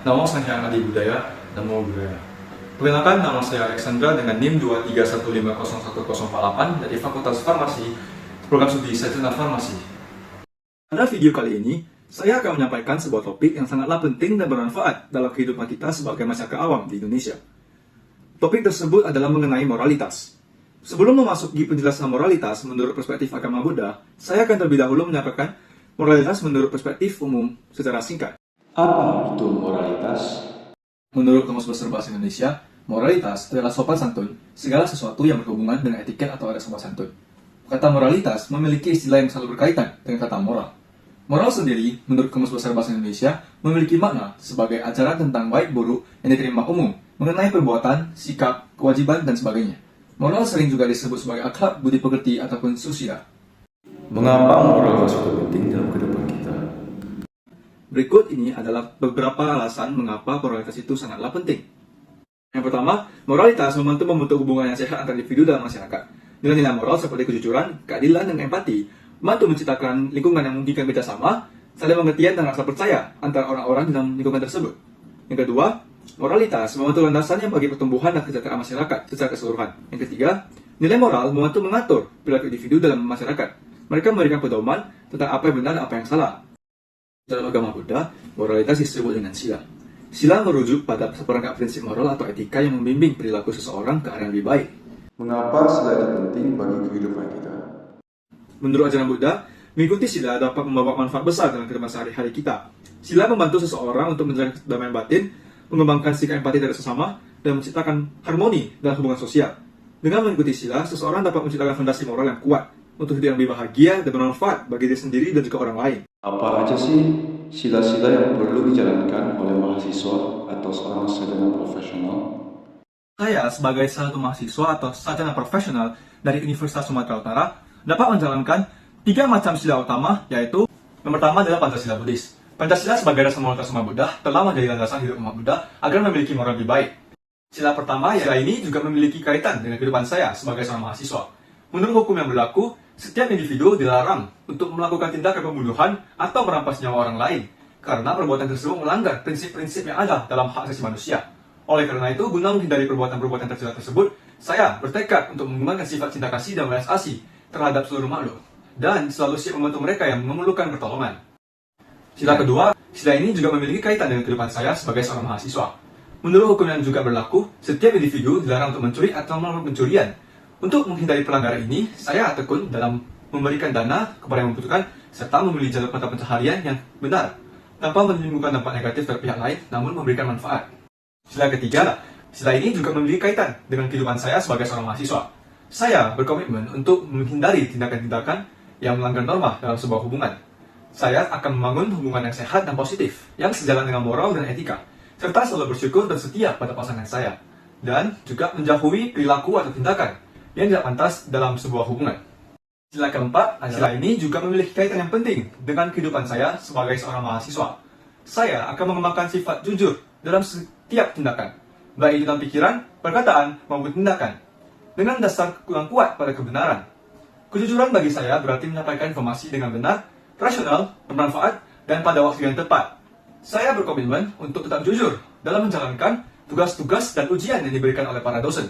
Namo Sanghyang Adi Budaya, Namo Budaya. Perkenalkan, nama saya Alexandra dengan NIM 231501048 dari Fakultas Farmasi, Program Studi Sarjana Farmasi. Pada video kali ini, saya akan menyampaikan sebuah topik yang sangatlah penting dan bermanfaat dalam kehidupan kita sebagai masyarakat awam di Indonesia. Topik tersebut adalah mengenai moralitas. Sebelum memasuki penjelasan moralitas menurut perspektif agama Buddha, saya akan terlebih dahulu menyampaikan moralitas menurut perspektif umum secara singkat. Apa itu moralitas? Menurut Kamus Besar Bahasa Indonesia, moralitas adalah sopan santun, segala sesuatu yang berhubungan dengan etiket atau ada sopan santun. Kata moralitas memiliki istilah yang selalu berkaitan dengan kata moral. Moral sendiri, menurut Kamus Besar Bahasa Indonesia, memiliki makna sebagai ajaran tentang baik buruk yang diterima umum, mengenai perbuatan, sikap, kewajiban, dan sebagainya. Moral sering juga disebut sebagai akhlak, budi pekerti, ataupun susila. Mengapa moralitas itu penting dalam kehidupan kita? Berikut ini adalah beberapa alasan mengapa moralitas itu sangatlah penting. Yang pertama, moralitas membentuk hubungan yang sehat antar individu dalam masyarakat. Nilai-nilai moral seperti kejujuran, keadilan, dan empati membantu menciptakan lingkungan yang memungkinkan kerjasama, saling pengertian, dan rasa percaya antara orang-orang dalam lingkungan tersebut. Yang kedua, moralitas membantu landasan yang bagi pertumbuhan dan kesejahteraan masyarakat secara keseluruhan. Yang ketiga, nilai moral membantu mengatur perilaku individu dalam masyarakat. Mereka memberikan pedoman tentang apa yang benar dan apa yang salah. Dalam agama Buddha, moralitas disebut dengan sila. Sila merujuk pada seperangkat prinsip moral atau etika yang membimbing perilaku seseorang ke arah yang lebih baik. Mengapa sila itu penting bagi kehidupan kita? Menurut ajaran Buddha, mengikuti sila dapat membawa manfaat besar dalam kehidupan sehari-hari kita. Sila membantu seseorang untuk menjaga kedamaian batin, mengembangkan sikap empati dari sesama, dan menciptakan harmoni dalam hubungan sosial. Dengan mengikuti sila, seseorang dapat menciptakan fondasi moral yang kuat untuk hidup yang lebih bahagia dan bermanfaat bagi diri sendiri dan juga orang lain. Apa aja sih sila-sila yang perlu dijalankan oleh mahasiswa atau seorang sarjana profesional? Saya sebagai salah satu mahasiswa atau sarjana profesional dari Universitas Sumatera Utara dapat menjalankan 3 macam sila utama, yaitu yang pertama adalah Pancasila Buddhis. Pancasila sebagai dasar moralitas umat Buddha telah menjadi landasan hidup umat Buddha agar memiliki moral lebih baik. Sila pertama, sila ini juga memiliki kaitan dengan kehidupan saya sebagai seorang mahasiswa. Menurut hukum yang berlaku, setiap individu dilarang untuk melakukan tindakan pembunuhan atau merampas nyawa orang lain, karena perbuatan tersebut melanggar prinsip-prinsip yang ada dalam hak asasi manusia. Oleh karena itu, guna menghindari perbuatan-perbuatan tercela tersebut, saya bertekad untuk mengembangkan sifat cinta kasih dan welas asih terhadap seluruh makhluk, dan selalu siap membantu mereka yang memerlukan pertolongan. Sila kedua, sila ini juga memiliki kaitan dengan kehidupan saya sebagai seorang mahasiswa. Menurut hukum yang juga berlaku, setiap individu dilarang untuk mencuri atau melakukan pencurian. Untuk menghindari pelanggaran ini, saya tekun dalam memberikan dana kepada yang membutuhkan, serta memilih jalur mata pencaharian yang benar, tanpa menimbulkan dampak negatif terhadap pihak lain, namun memberikan manfaat. Sila ketiga, sila ini juga memiliki kaitan dengan kehidupan saya sebagai seorang mahasiswa. Saya berkomitmen untuk menghindari tindakan-tindakan yang melanggar norma dalam sebuah hubungan. Saya akan membangun hubungan yang sehat dan positif, yang sejalan dengan moral dan etika, serta selalu bersyukur dan setia pada pasangan saya, dan juga menjauhi perilaku atau tindakan yang tidak pantas dalam sebuah hubungan. Sila keempat, sila ini juga memiliki kaitan yang penting dengan kehidupan saya sebagai seorang mahasiswa. Saya akan mengembangkan sifat jujur dalam setiap tindakan, baik itu dalam pikiran, perkataan, maupun tindakan, dengan dasar yang kuat pada kebenaran. Kejujuran bagi saya berarti menyampaikan informasi dengan benar, rasional, bermanfaat, dan pada waktu yang tepat. Saya berkomitmen untuk tetap jujur dalam menjalankan tugas-tugas dan ujian yang diberikan oleh para dosen,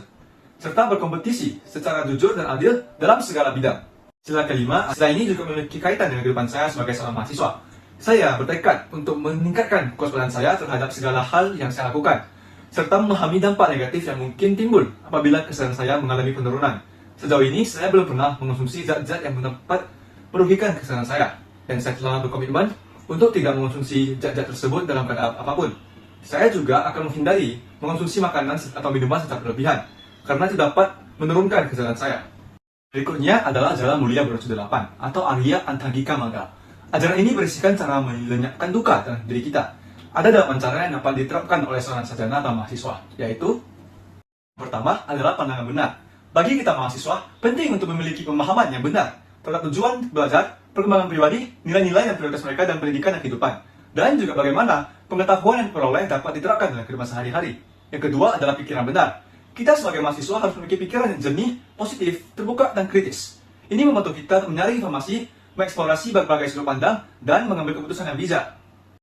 serta berkompetisi secara jujur dan adil dalam segala bidang. Sila kelima, sila ini juga memiliki kaitan dengan kehidupan saya sebagai seorang mahasiswa. Saya bertekad untuk meningkatkan kewaspadaan saya terhadap segala hal yang saya lakukan, serta memahami dampak negatif yang mungkin timbul apabila kesehatan saya mengalami penurunan. Sejauh ini, saya belum pernah mengonsumsi zat-zat yang dapat merugikan kesehatan saya, dan saya telah berkomitmen untuk tidak mengonsumsi zat-zat tersebut dalam keadaan apapun. Saya juga akan menghindari mengonsumsi makanan atau minuman secara berlebihan, karena itu dapat menurunkan kesehatan saya. Berikutnya adalah Jalan Mulia Bronsu 8 atau Arya Antagika Magga. Ajaran ini berisikan cara melenyapkan duka dalam diri kita. Ada 8 cara yang dapat diterapkan oleh seorang sarjana atau mahasiswa, yaitu pertama adalah pandangan benar. Bagi kita mahasiswa, penting untuk memiliki pemahaman yang benar terhadap tujuan belajar, perkembangan pribadi, nilai-nilai dan prioritas mereka dalam pendidikan dan kehidupan, dan juga bagaimana pengetahuan yang diperoleh dapat diterapkan dalam kehidupan sehari-hari. Yang kedua adalah pikiran benar. Kita sebagai mahasiswa harus memiliki pikiran yang jernih, positif, terbuka, dan kritis. Ini membantu kita untuk menyaring informasi, mengeksplorasi berbagai sudut pandang, dan mengambil keputusan yang bijak.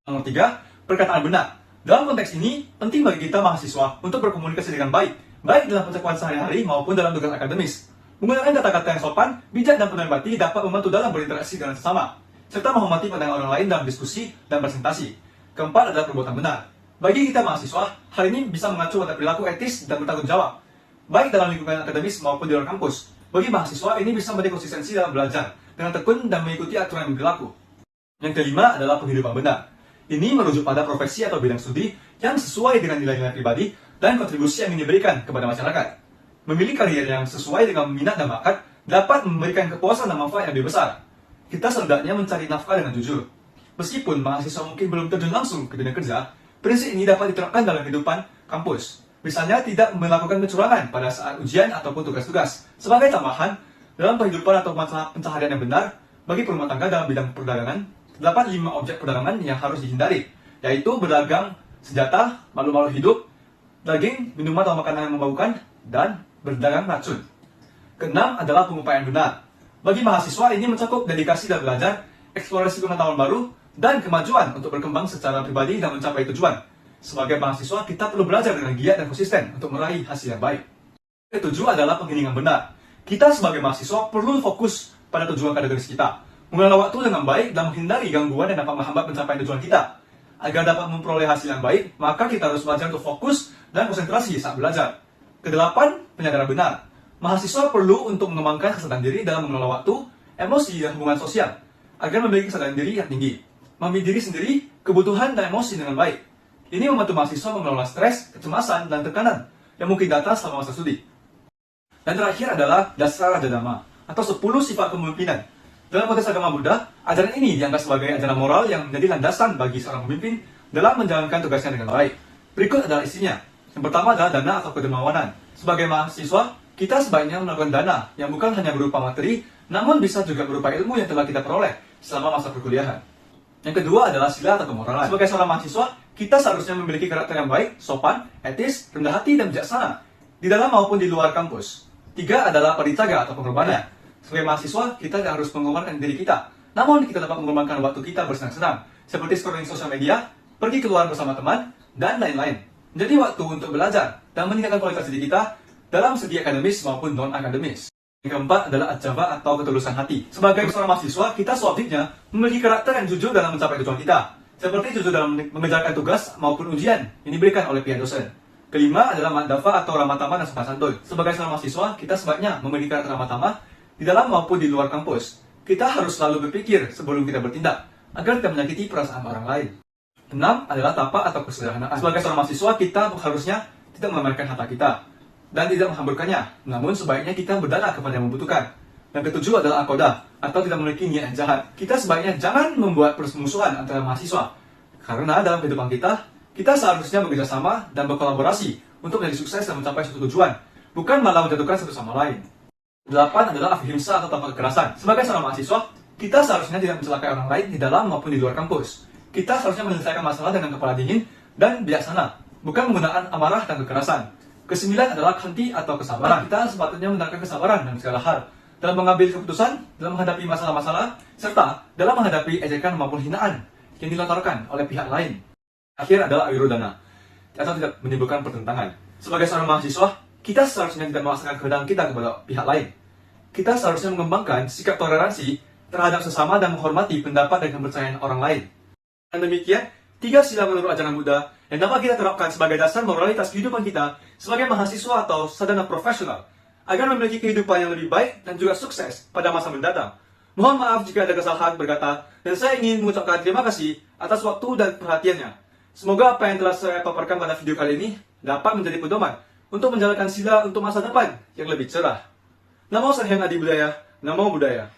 Nomor 3, perkataan benar. Dalam konteks ini, penting bagi kita mahasiswa untuk berkomunikasi dengan baik, baik dalam percakapan sehari-hari maupun dalam tugas akademis. Menggunakan kata-kata yang sopan, bijak, dan penuh empati dapat membantu dalam berinteraksi dengan sesama, serta menghormati pandangan orang lain dalam diskusi dan presentasi. Keempat adalah perbuatan benar. Bagi kita mahasiswa, hal ini bisa mengacu pada perilaku etis dan bertanggung jawab, baik dalam lingkungan akademis maupun di luar kampus. Bagi mahasiswa, ini bisa menjadi konsistensi dalam belajar, dengan tekun dan mengikuti aturan yang berlaku. Yang kelima adalah penghidupan benar. Ini merujuk pada profesi atau bidang studi yang sesuai dengan nilai-nilai pribadi dan kontribusi yang ingin diberikan kepada masyarakat. Memilih karier yang sesuai dengan minat dan bakat dapat memberikan kepuasan dan manfaat yang lebih besar. Kita sehendaknya mencari nafkah dengan jujur. Meskipun mahasiswa mungkin belum terjun langsung ke dunia kerja, prinsip ini dapat diterapkan dalam kehidupan kampus. Misalnya, tidak melakukan kecurangan pada saat ujian ataupun tugas-tugas. Sebagai tambahan, dalam kehidupan atau masalah pencaharian yang benar, bagi perumah tangga dalam bidang perdagangan, terdapat 5 objek perdagangan yang harus dihindari, yaitu berdagang senjata, makhluk-makhluk hidup, daging, minuman atau makanan yang membaukan, dan berdagang racun. Keenam adalah pengupayan benar. Bagi mahasiswa, ini mencakup dedikasi dan belajar, eksplorasi pengetahuan baru, dan kemajuan untuk berkembang secara pribadi dan mencapai tujuan. Sebagai mahasiswa, kita perlu belajar dengan giat dan konsisten untuk meraih hasil yang baik. Ketujuh adalah pengheningan benar. Kita sebagai mahasiswa perlu fokus pada tujuan akademis kita, mengelola waktu dengan baik dan menghindari gangguan yang dapat menghambat pencapaian tujuan kita. Agar dapat memperoleh hasil yang baik, maka kita harus belajar untuk fokus dan konsentrasi saat belajar. Kedelapan, penyadaran benar. Mahasiswa perlu untuk mengembangkan kesadaran diri dalam mengelola waktu, emosi, dan hubungan sosial, agar memiliki kesadaran diri yang tinggi. Memilih diri sendiri, kebutuhan, dan emosi dengan baik. Ini membantu mahasiswa mengelola stres, kecemasan, dan tekanan yang mungkin datang selama masa studi. Dan terakhir adalah dasar Raja Dhamma, atau 10 sifat kepemimpinan. Dalam konteks agama Buddha, ajaran ini dianggap sebagai ajaran moral yang menjadi landasan bagi seorang pemimpin dalam menjalankan tugasnya dengan baik. Berikut adalah isinya. Yang pertama adalah dana atau kedermawanan. Sebagai mahasiswa, kita sebaiknya melakukan dana yang bukan hanya berupa materi, namun bisa juga berupa ilmu yang telah kita peroleh selama masa perkuliahan. Yang kedua adalah sila atau kemoralan. Sebagai seorang mahasiswa, kita seharusnya memiliki karakter yang baik, sopan, etis, rendah hati, dan bijaksana, di dalam maupun di luar kampus. Tiga adalah paricaga atau pengorbanan. Sebagai mahasiswa, kita tidak harus mengorbankan diri kita, namun kita dapat mengorbankan waktu kita bersenang-senang, seperti scrolling sosial media, pergi keluar bersama teman, dan lain-lain. Jadi waktu untuk belajar dan meningkatkan kualitas diri kita dalam segi akademis maupun non-akademis. Yang keempat adalah ajaba atau ketulusan hati. Sebagai seorang mahasiswa, kita sewaktunya memiliki karakter yang jujur dalam mencapai tujuan kita, seperti jujur dalam mengerjakan tugas maupun ujian yang diberikan oleh pihak dosen. Kelima adalah madafa atau ramah tamah dan sopan santun. Sebagai seorang mahasiswa, kita sebaiknya memiliki karakter ramah tamah di dalam maupun di luar kampus. Kita harus selalu berpikir sebelum kita bertindak, agar tidak menyakiti perasaan orang lain. 6 adalah tapak atau kesederhanaan. Sebagai seorang mahasiswa, kita harusnya tidak memamerkan harta kita dan tidak menghamburkannya, namun sebaiknya kita berdana kepada yang membutuhkan. Yang ketujuh adalah akodah, atau tidak memiliki niat yang jahat. Kita sebaiknya jangan membuat permusuhan antara mahasiswa, karena dalam kehidupan kita seharusnya bekerjasama dan berkolaborasi untuk menjadi sukses dan mencapai suatu tujuan, bukan malah menjatuhkan satu sama lain. 8 adalah ahimsa atau tanpa kekerasan. Sebagai seorang mahasiswa, kita seharusnya tidak mencelakai orang lain di dalam maupun di luar kampus. Kita seharusnya menyelesaikan masalah dengan kepala dingin dan bijaksana, bukan menggunakan amarah dan kekerasan. Kesembilan adalah khanti atau kesabaran. Kita sepatutnya menerapkan kesabaran dalam segala hal, dalam mengambil keputusan, dalam menghadapi masalah-masalah, serta dalam menghadapi ejekan maupun hinaan yang dilontarkan oleh pihak lain. Akhir adalah awirodana, atau tidak menimbulkan pertentangan. Sebagai seorang mahasiswa, kita seharusnya tidak memaksakan kehendak kita kepada pihak lain. Kita seharusnya mengembangkan sikap toleransi terhadap sesama dan menghormati pendapat dan kepercayaan orang lain. Dan demikian, 3 sila menurut ajaran Buddha yang dapat kita terapkan sebagai dasar moralitas kehidupan kita sebagai mahasiswa atau sarjana profesional agar memiliki kehidupan yang lebih baik dan juga sukses pada masa mendatang. Mohon maaf jika ada kesalahan berkata, dan saya ingin mengucapkan terima kasih atas waktu dan perhatiannya. Semoga apa yang telah saya paparkan pada video kali ini dapat menjadi pedoman untuk menjalankan sila untuk masa depan yang lebih cerah. Namo Sahyang Adi Budaya, Namo Buddhaya.